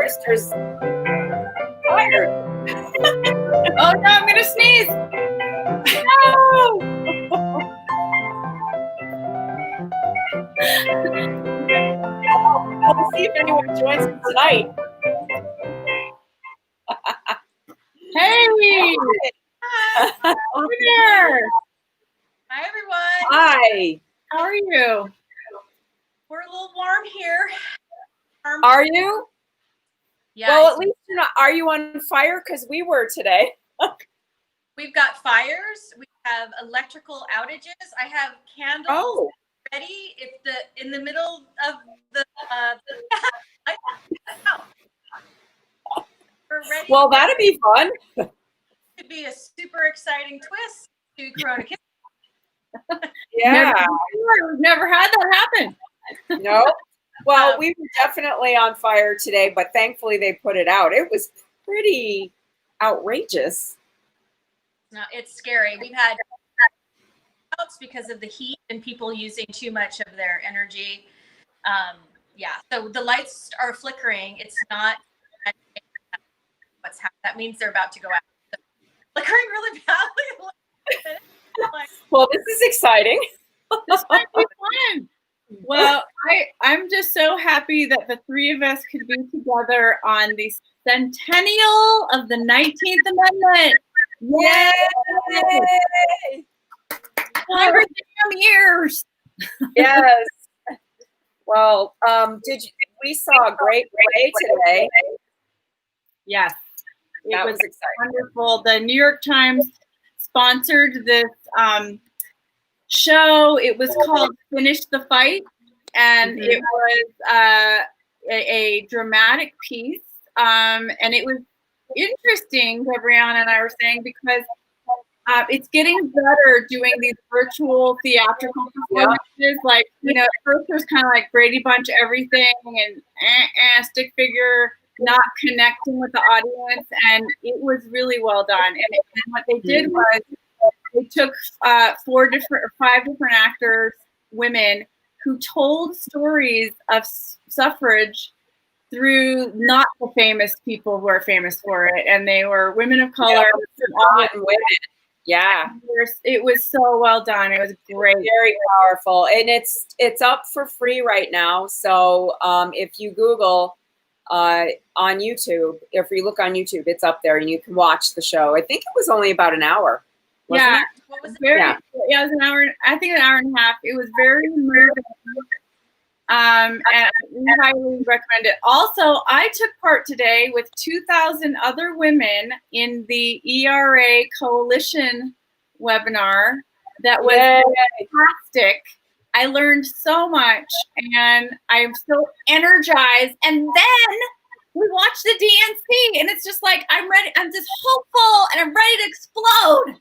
course, there's fire. Oh no, I'm gonna sneeze. We'll see if anyone joins us tonight. Hey, Hi. over there. Hi, everyone. Hi. How are you? We're a little warm here. Are you? Yeah. Well, at least you're not. Are you on fire? Because we were today. We've got fires. We have electrical outages. I have candles ready. If in the middle of the we're ready. Well, that'd be fun. Could be a super exciting twist to Corona Kids. Yeah. We've never had that happen. No. Well, we were definitely on fire today, but thankfully they put it out. It was pretty outrageous. No, it's scary. We've had outs because of the heat and people using too much of their energy. Yeah, so the lights are flickering. It's not what's happening. That means they're about to go out. So flickering really badly. Well, this is exciting. This might be fun. Well, I'm just so happy that the three of us could be together on the centennial of the 19th Amendment. Yay! 100 years. Yes. Well, we saw a great parade today. Yes. That was exciting. Wonderful. The New York Times sponsored this show. It was called Finish the Fight, and it was a dramatic piece, and it was interesting, Gabriana and I were saying, because it's getting better doing these virtual theatrical performances. Like, at first it was kind of like Brady Bunch everything and stick figure, not connecting with the audience, and it was really well done. And what they did was they took 5 different actors, women, who told stories of suffrage through not the famous people who are famous for it, and they were women of color. Women. Yeah, it was so well done. It was great, very powerful, and it's up for free right now. So if you Google on YouTube, if you look on YouTube, it's up there, and you can watch the show. I think it was only about an hour. Wasn't it? What was it? Yeah, it was an hour. I think an hour and a half. It was very moving. And we highly recommend it. Also, I took part today with 2,000 other women in the ERA Coalition webinar. That was fantastic. I learned so much, and I'm so energized. And then we watched the DNC, and it's just like I'm ready. I'm just hopeful, and I'm ready to explode.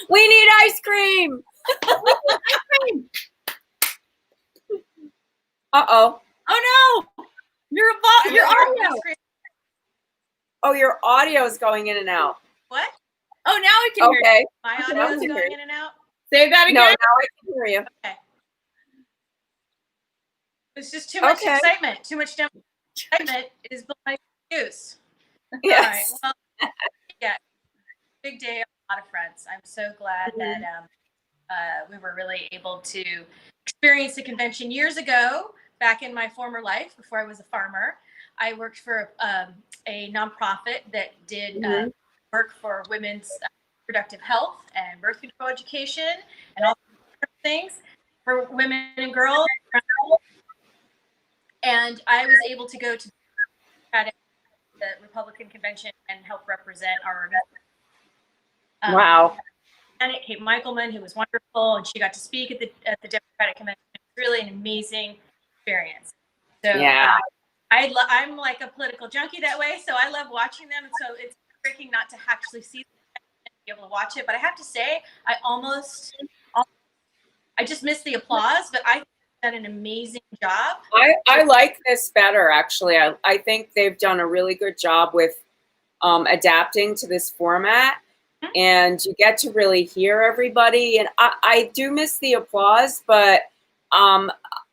We need ice cream. Ice cream. Uh-oh. Oh no! Your audio. Oh, your audio is going in and out. What? Oh, now I can hear you. My audio is going in and out? Say that again. No, now I can hear you. Okay. It's just too much excitement. Too much excitement is my excuse. Yes. All right. Well, yeah. Big day on a lot of fronts. I'm so glad that we were really able to experience the convention years ago. Back in my former life, before I was a farmer, I worked for a nonprofit that did work for women's reproductive health and birth control education and all things for women and girls. And I was able to go to the Republican convention and help represent our wow. And Kate Michelman, who was wonderful, and she got to speak at the Democratic convention. It's really an amazing experience. So I'm like a political junkie that way, so I love watching them. And so it's breaking not to actually see them and be able to watch it. But I have to say, I just missed the applause, but I did an amazing job. I like this better, actually. I think they've done a really good job with adapting to this format. And you get to really hear everybody. And I do miss the applause, but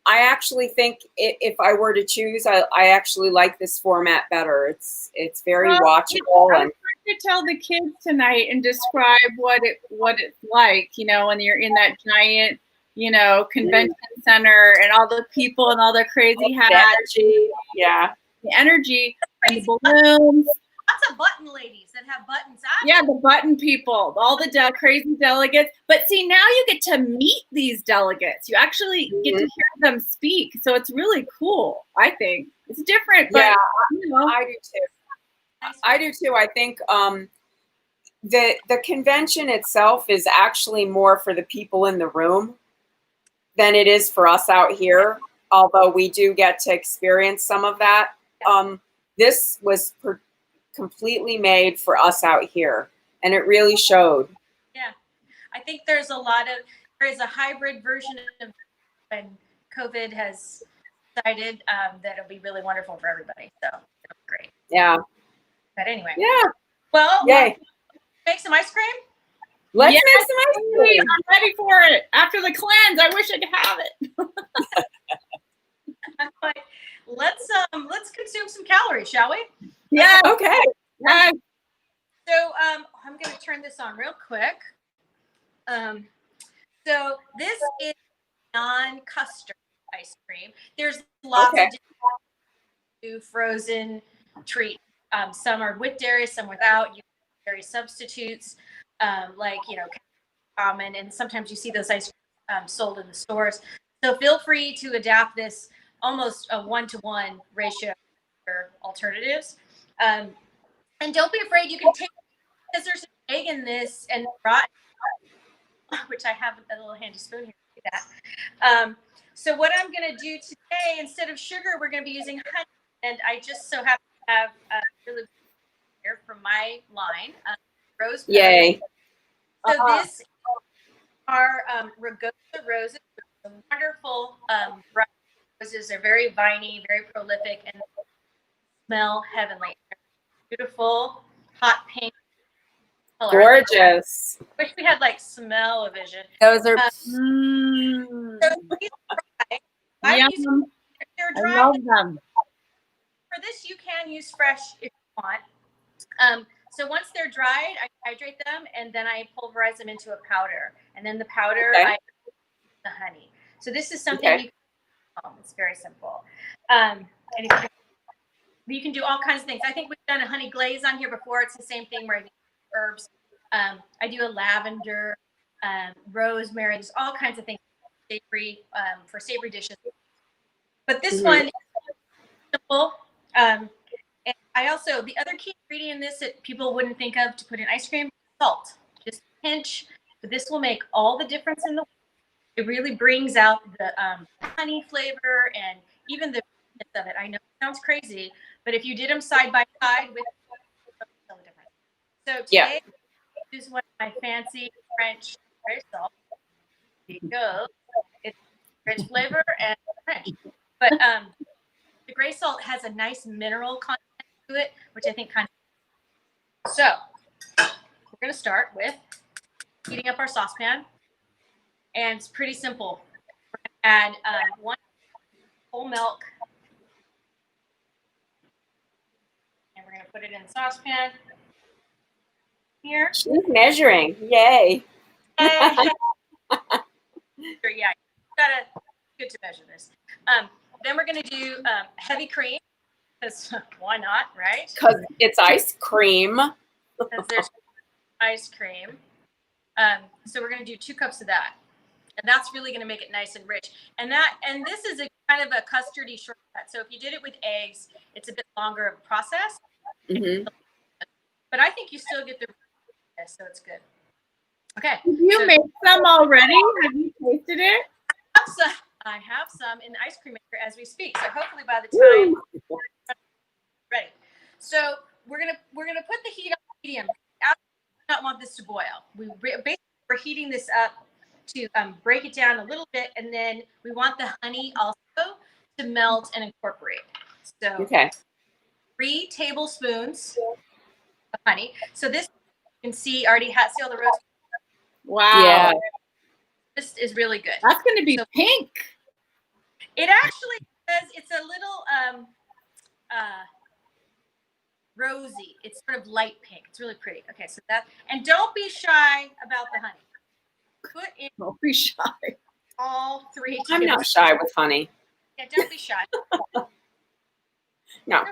I actually think if I were to choose, I actually like this format better. It's very watchable. I'm trying to tell the kids tonight and describe what it's like, you know, when you're in that giant, you know, convention center and all the people and all the crazy hats. Energy. Yeah. The energy and the balloons. Lots of button ladies that have buttons on. Yeah, the button people, all the crazy delegates. But see, now you get to meet these delegates. You actually get to hear them speak. So it's really cool, I think. It's different, but yeah, you know. I do too. I do too. I think the convention itself is actually more for the people in the room than it is for us out here, although we do get to experience some of that. This was completely made for us out here, and it really showed. Yeah, I think there is a hybrid version of when COVID has decided that it'll be really wonderful for everybody. So it'll be great. Yeah. But anyway. Yeah. Well, yay. Make some ice cream? Let's make some ice cream. I'm ready for it. After the cleanse, I wish I could have it. I'm like, let's consume some calories, shall we? Yeah. Okay. Right. So I'm going to turn this on real quick. So this is non-custard ice cream. There's lots of different frozen treats. Some are with dairy, some without. You have dairy substitutes, like, you know, common, and sometimes you see those ice creams sold in the stores. So feel free to adapt this almost a 1-to-1 ratio for alternatives. And don't be afraid. You can take, because there's an egg in this and rotten, which I have a little handy spoon here to do that. So what I'm going to do today, instead of sugar, we're going to be using honey. And I just so happen to have really here from my line, rose petals. Yay. So this are Ragosa roses. Wonderful bright roses. They're very viney, very prolific, and smell heavenly. Beautiful, hot pink color. Gorgeous. Wish we had like smell-o-vision. Those are. So these dry. They're dry. I love them. For this, you can use fresh if you want. So once they're dried, I hydrate them and then I pulverize them into a powder. And then the powder, I the honey. So this is something you can do. It's very simple. And you can do all kinds of things. I think we've done a honey glaze on here before. It's the same thing where I do herbs. I do a lavender, rosemary. There's all kinds of things savory for savory dishes. But this one is simple. And I also, the other key ingredient in this that people wouldn't think of to put in ice cream, salt. Just a pinch. But this will make all the difference in the world. It really brings out the honey flavor and even the of it. I know it sounds crazy, but if you did them side by side with the difference. So today I use one of my fancy French gray salt because it's rich flavor and French. But the gray salt has a nice mineral content to it, which I think kind of. So we're going to start with heating up our saucepan, and it's pretty simple. We're going to add 1 whole milk. And we're going to put it in the saucepan here. She's measuring. Yay. Yeah, gotta good to measure this. Then we're going to do heavy cream, because why not, right? Because it's ice cream. Because there's ice cream. So we're going to do 2 cups of that. And that's really going to make it nice and rich. And this is a kind of a custardy shortcut. So if you did it with eggs, it's a bit longer of a process. But I think you still get the so it's good. Okay. Did you make some already? Have you tasted it? I have some in the ice cream maker as we speak. So hopefully by the time we're ready. So we're gonna put the heat on medium. I do not want this to boil. Basically we're heating this up to break it down a little bit, and then we want the honey also to melt and incorporate. So 3 tablespoons of honey. So this you can see already see all the rose. Wow. Yeah. This is really good. That's going to be pink. It actually says it's a little rosy. It's sort of light pink. It's really pretty. Okay, so that, and don't be shy about the honey. Put in Don't be shy. all 3 I'm tips. not shy with honey. Yeah, don't be shy. No.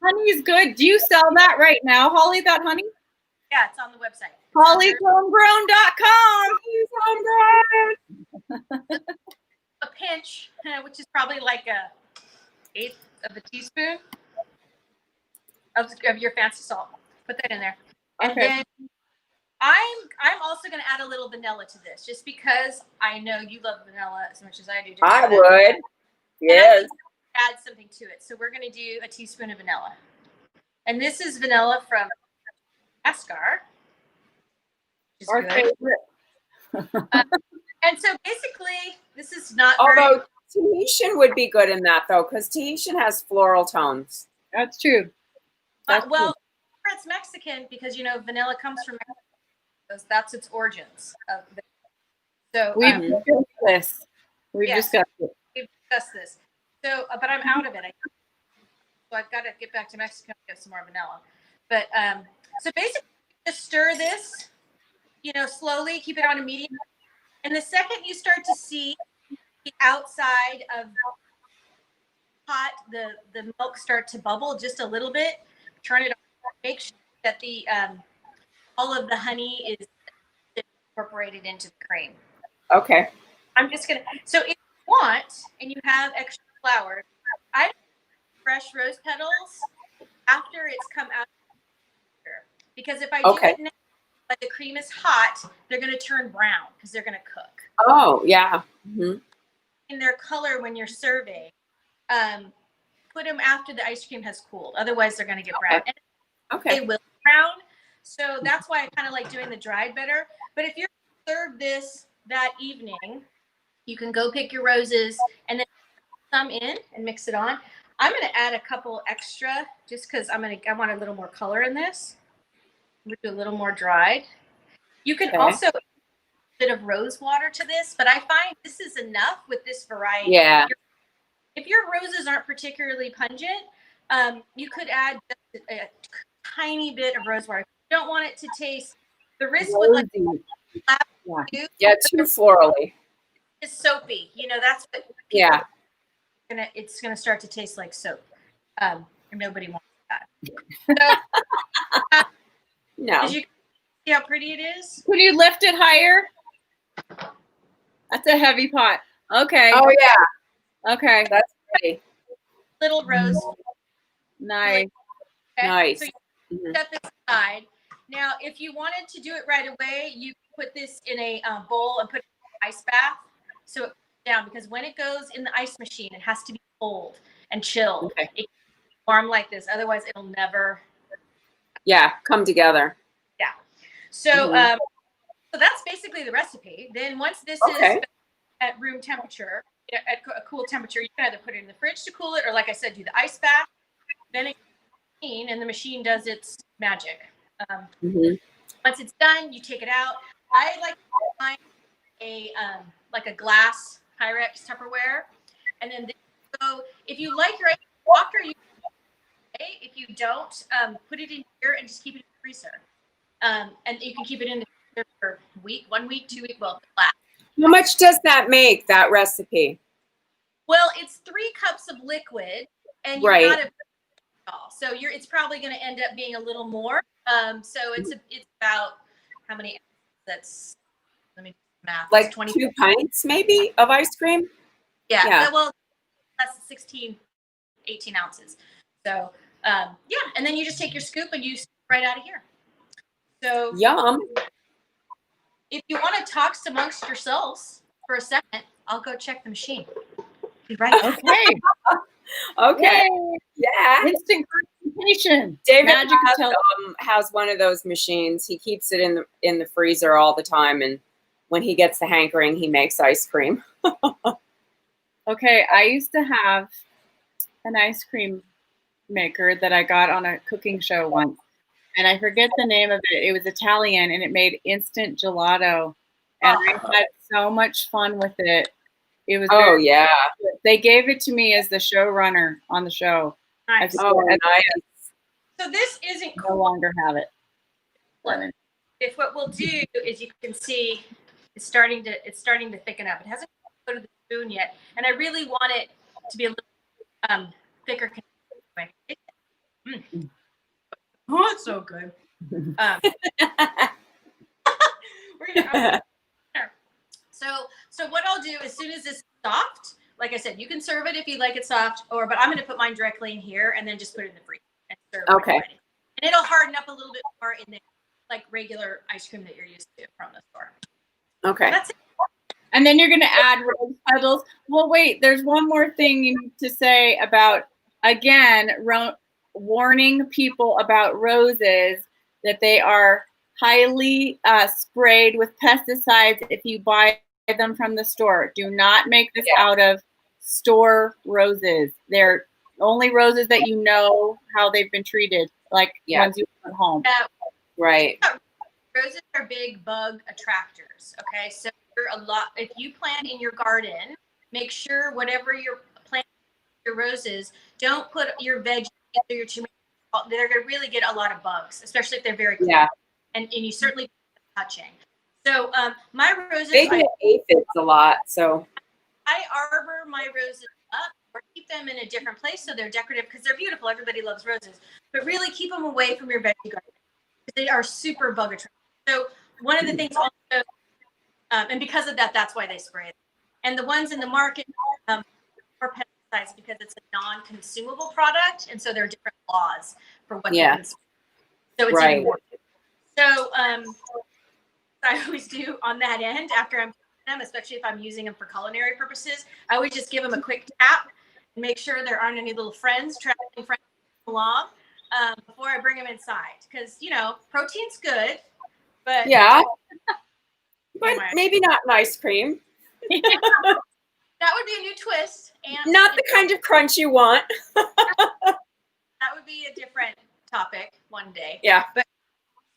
Honey is good. Do you sell that right now, Hollie, that honey? Yeah, it's on the website. HollieHomegrown.com. A pinch, which is probably like a 1/8 of a teaspoon of your fancy salt. Put that in there. And then I'm also going to add a little vanilla to this, just because I know you love vanilla as much as I do. I would. Yes. Add something to it. So we're going to do a teaspoon of vanilla. And this is vanilla from Madagascar. Our favorite. And so basically, this is not Although Tahitian would be good in that, though, because Tahitian has floral tones. That's true. Well, it's Mexican because, you know, vanilla comes from Mexico. That's its origins. So we've discussed this. We've discussed it. We've discussed this. So, but I'm out of it. So I've got to get back to Mexico and get some more vanilla. But so basically, just stir this, you know, slowly. Keep it on a medium. And the second you start to see the outside of hot, the milk start to bubble just a little bit, turn it on. Make sure that the all of the honey is incorporated into the cream. Okay. I'm just gonna. So if you want and you have extra flour, I fresh rose petals after it's come out. Because if I do it now, but the cream is hot, they're going to turn brown because they're going to cook. Oh, yeah. Mm-hmm. In their color when you're serving, put them after the ice cream has cooled. Otherwise, they're going to get brown. And they will brown. So that's why I kind of like doing the dried better. But if you're going to serve this that evening, you can go pick your roses and then some in and mix it on. I'm going to add a couple extra just because I want a little more color in this. I'm going to do a little more dried. You can also add a bit of rose water to this, but I find this is enough with this variety. Yeah. If your roses aren't particularly pungent, you could add just a tiny bit of rose water. If you don't want it to taste the risk with like too florally. It's soapy. You know, that's what it's gonna start to taste like soap. And nobody wants that. So no. Did you see how pretty it is? Could you lift it higher? That's a heavy pot. Okay. Oh yeah. Okay. That's pretty. Little rose. Nice. Okay. Nice. So you set this aside. Now, if you wanted to do it right away, you put this in a bowl and put it in an ice bath so it cools down, because when it goes in the ice machine, it has to be cold and chilled. Okay. It can't be warm like this. Otherwise, it'll never come together. Yeah. So so that's basically the recipe. Then once this is at room temperature, at a cool temperature, you can either put it in the fridge to cool it, or like I said, do the ice bath. Then it and the machine does its magic. Once it's done, you take it out. I like to find like a glass Pyrex Tupperware, and then so if you like your ice water, you if you don't, put it in here and just keep it in the freezer. And you can keep it in the freezer for a week, 1 week, 2 weeks. Well, how much does that make, that recipe? Well, it's 3 cups of liquid, and you're not a all. So it's probably going to end up being a little more. So it's about how many? That's, let me do math. Like 22 pints maybe of ice cream. Yeah. Well, that's 16, 18 ounces. So and then you just take your scoop and you scoop right out of here. So yum. If you want to talk amongst yourselves for a second, I'll go check the machine. Be right back. Okay. Yay. Yeah. Instant gratification. David has one of those machines. He keeps it in the freezer all the time, and when he gets the hankering, he makes ice cream. Okay, I used to have an ice cream maker that I got on a cooking show once, and I forget the name of it. It was Italian, and it made instant gelato, and I had so much fun with it. It was They gave it to me as the showrunner on the show. Nice. Oh, nice. So this isn't No longer have it. Look, if what we'll do is you can see it's starting to thicken up. It hasn't go to the spoon yet, and I really want it to be a little thicker. Oh, it's so good. We're gonna, so what I'll do as soon as this is soft, like I said, you can serve it if you like it soft, but I'm going to put mine directly in here and then just put it in the freezer and serve it. Okay. And it'll harden up a little bit more in the like regular ice cream that you're used to from the store. Okay. That's it. And then you're going to add rose petals. Well, wait, there's one more thing you need to say about, again, warning people about roses that they are highly sprayed with pesticides if you buy them from the store. Do not make this out of store roses. They're only roses that you know how they've been treated, like ones you put at home. Right. Roses are big bug attractors. Okay, so if you plant in your garden, make sure whatever you're planting your roses, don't put your veggies or your tomatoes. They're going to really get a lot of bugs, especially if they're very close. And you certainly touching. So my roses, they get aphids a lot. So I arbor my roses up or keep them in a different place so they're decorative because they're beautiful. Everybody loves roses, but really keep them away from your veggie garden because they are super bug attractive. So one of the things also, and because of that, that's why they spray them. And the ones in the market are pesticides because it's a non-consumable product, and so there are different laws for what they can spray. So it's even worse. So I always do on that end after I'm them, especially if I'm using them for culinary purposes, I always just give them a quick tap and make sure there aren't any little traveling friends along before I bring them inside. Because, protein's good, but but maybe not an ice cream. That would be a new twist. And not the kind of crunch you want. That would be a different topic one day. Yeah. But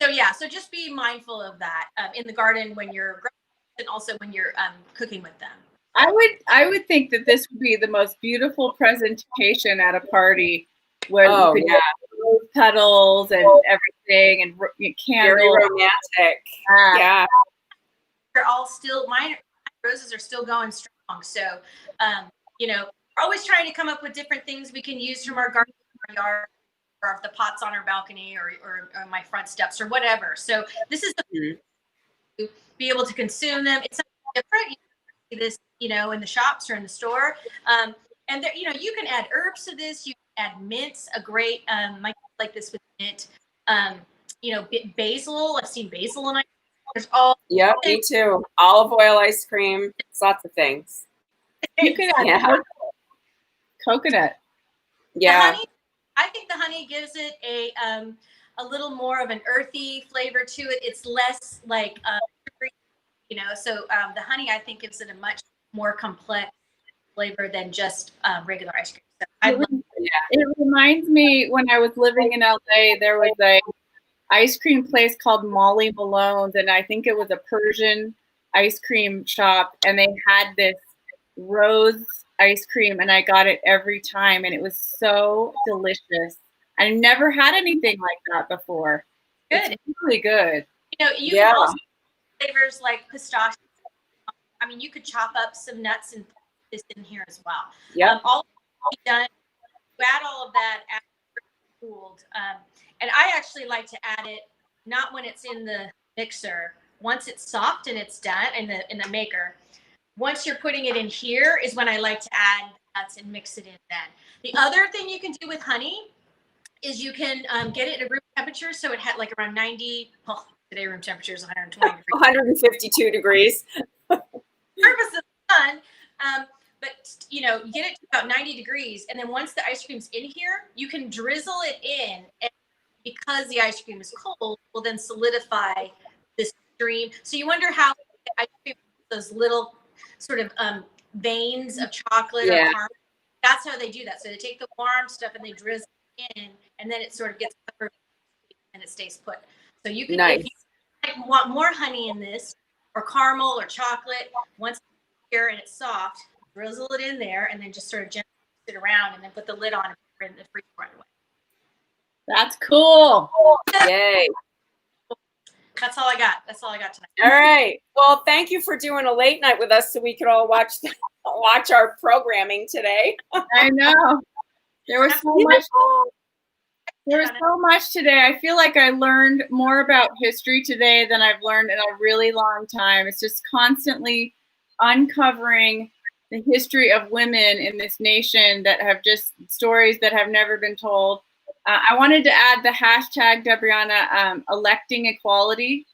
so just be mindful of that in the garden when you're growing and also when you're cooking with them. I would think that this would be the most beautiful presentation at a party where you could have rose petals and everything and candles. Very romantic. Yeah. They're all still, my roses are still going strong. So, we're always trying to come up with different things we can use from our garden, our yard, or the pots on our balcony or my front steps or whatever. So this is the to be able to consume them. It's something different. You see this, in the shops or in the store. And there, you can add herbs to this. You can add mints, a great, like this with mint. Basil. I've seen basil in ice cream. There's all. Yeah, me too. Olive oil ice cream. Lots of things. You can add coconut. Yeah. I think the honey gives it a little more of an earthy flavor to it. It's less like so the honey I think gives it a much more complex flavor than just regular ice cream. So it reminds me when I was living in LA, there was a ice cream place called Molly Malone's, and I think it was a Persian ice cream shop, and they had this rose ice cream, and I got it every time, and it was so delicious. I never had anything like that before. Good. It's really good. You can also flavors like pistachio. I mean, you could chop up some nuts and put this in here as well. Yeah. All done. You add all of that after it's cooled. And I actually like to add it not when it's in the mixer. Once it's soft and it's done in the maker. Once you're putting it in here is when I like to add nuts and mix it in then. The other thing you can do with honey is you can get it at room temperature. So it had like around 90, today room temperature is 120 degrees. 152 degrees. Purpose of the sun. But you get it to about 90 degrees. And then once the ice cream's in here, you can drizzle it in. And because the ice cream is cold, will then solidify this stream. So you wonder how the ice cream, those little sort of veins of chocolate or caramel. That's how they do that. So they take the warm stuff and they drizzle it in, and then it sort of gets covered and it stays put. So you can, if you want more honey in this, or caramel or chocolate, once it's here and it's soft, drizzle it in there, and then just sort of gently it around, and then put the lid on and put it in the freezer right away. That's cool. Yay. That's all I got. That's all I got tonight. All right. Well, thank you for doing a late night with us so we could all watch our programming today. I know. There was so much. There was so much today. I feel like I learned more about history today than I've learned in a really long time. It's just constantly uncovering the history of women in this nation that have just stories that have never been told. I wanted to add the hashtag, Debriana, electing equality.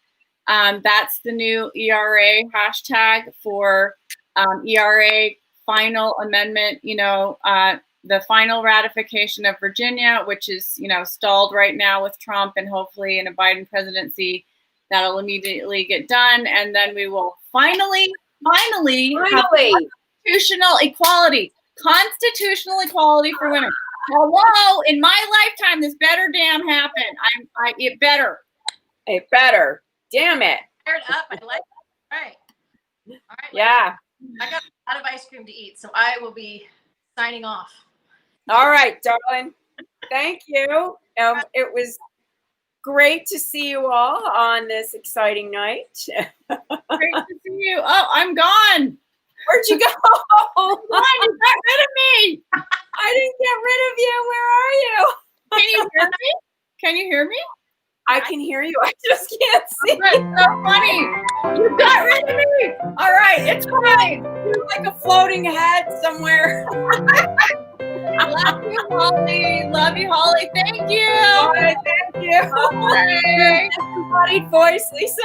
That's the new ERA hashtag for ERA final amendment, the final ratification of Virginia, which is, stalled right now with Trump, and hopefully in a Biden presidency, that'll immediately get done. And then we will finally have constitutional equality for women. Hello, in my lifetime, this better damn happen. It better. It better. Damn it. Fired up. I like it. All right. All right. Yeah. I got a lot of ice cream to eat, so I will be signing off. All right, darling. Thank you. It was great to see you all on this exciting night. Great to see you. Oh, I'm gone. Where'd you go? You got rid of me. I didn't get rid of you. Where are you? Can you hear me? Can you hear me? I can hear you. I just can't see. That's so funny. You got rid of me. All right, it's fine. You're like a floating head somewhere. Love you, Hollie. Love you, Hollie. Thank you. All right, thank you. Bye. Disembodied voice, Lisa.